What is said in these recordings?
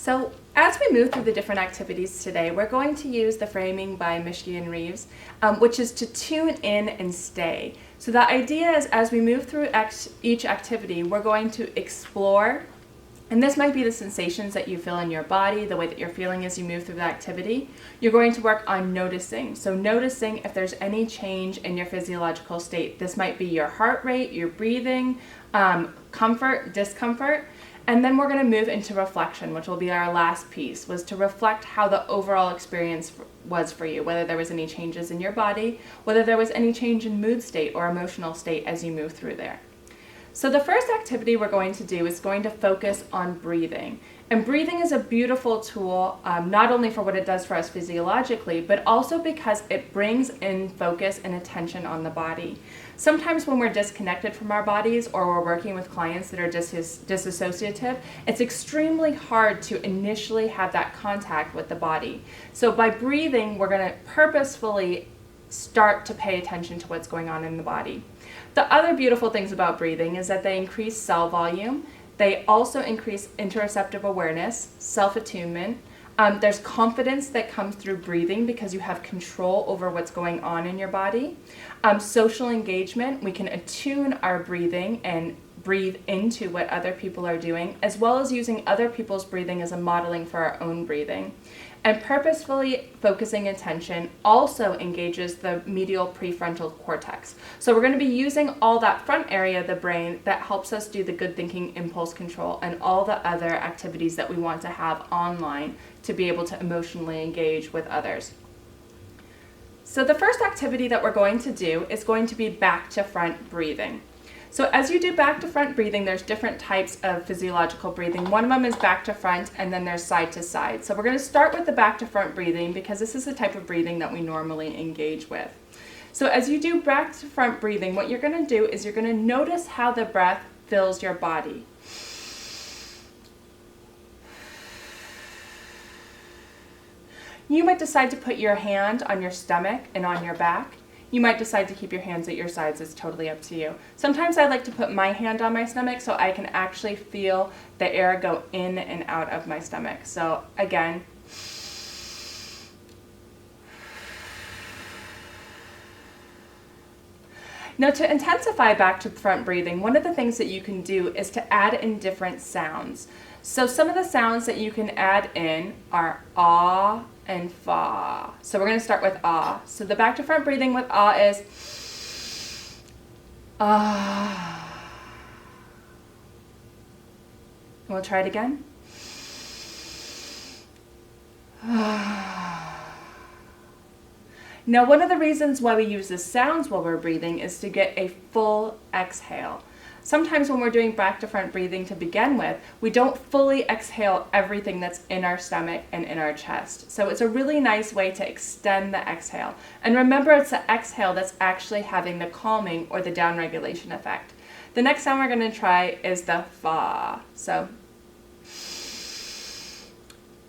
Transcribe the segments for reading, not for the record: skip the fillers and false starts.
So as we move through the different activities today, we're going to use the framing by Michigan Reeves, which is to tune in and stay. So the idea is as we move through each activity, we're going to explore, and this might be the sensations that you feel in your body, the way that you're feeling as you move through the activity. You're going to work on noticing. So noticing if there's any change in your physiological state. This might be your heart rate, your breathing, comfort, discomfort. And then we're going to move into reflection, which will be our last piece, was to reflect how the overall experience was for you, whether there was any changes in your body, whether there was any change in mood state or emotional state as you move through there. So the first activity we're going to do is going to focus on breathing. And breathing is a beautiful tool, not only for what it does for us physiologically, but also because it brings in focus and attention on the body. Sometimes when we're disconnected from our bodies or we're working with clients that are disassociative, it's extremely hard to initially have that contact with the body. So by breathing, we're going to purposefully start to pay attention to what's going on in the body. The other beautiful things about breathing is that they increase cell volume. They also increase interoceptive awareness, self-attunement. There's confidence that comes through breathing because you have control over what's going on in your body. Social engagement, we can attune our breathing and breathe into what other people are doing, as well as using other people's breathing as a modeling for our own breathing. And purposefully focusing attention also engages the medial prefrontal cortex. So we're going to be using all that front area of the brain that helps us do the good thinking, impulse control, and all the other activities that we want to have online to be able to emotionally engage with others. So the first activity that we're going to do is going to be back to front breathing. So as you do back to front breathing, there's different types of physiological breathing. One of them is back to front, and then there's side to side. So we're going to start with the back to front breathing because this is the type of breathing that we normally engage with. So as you do back to front breathing, what you're going to do is you're going to notice how the breath fills your body. You might decide to put your hand on your stomach and on your back. You might decide to keep your hands at your sides. It's totally up to you. Sometimes I like to put my hand on my stomach so I can actually feel the air go in and out of my stomach. So again, now to intensify back to front breathing, one of the things that you can do is to add in different sounds. So some of the sounds that you can add in are ah and fa. So we're going to start with ah. So the back to front breathing with ah is ah. We'll try it again. Now, one of the reasons why we use the sounds while we're breathing is to get a full exhale. Sometimes when we're doing back to front breathing to begin with, we don't fully exhale everything that's in our stomach and in our chest. So it's a really nice way to extend the exhale. And remember, it's the exhale that's actually having the calming or the downregulation effect. The next sound we're going to try is the fa. So,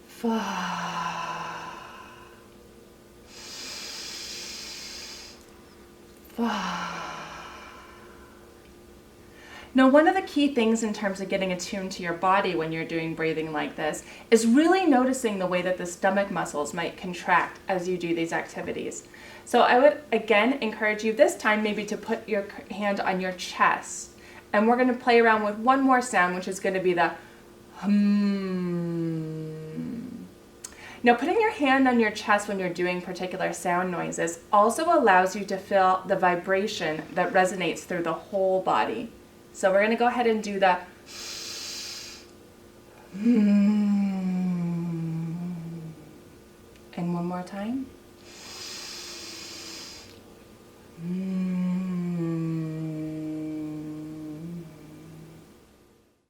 fa. Fa. Now, one of the key things in terms of getting attuned to your body when you're doing breathing like this is really noticing the way that the stomach muscles might contract as you do these activities. So I would, again, encourage you this time maybe to put your hand on your chest. And we're going to play around with one more sound, which is going to be the hum. Now, putting your hand on your chest when you're doing particular sound noises also allows you to feel the vibration that resonates through the whole body. So we're going to go ahead and do the and one more time.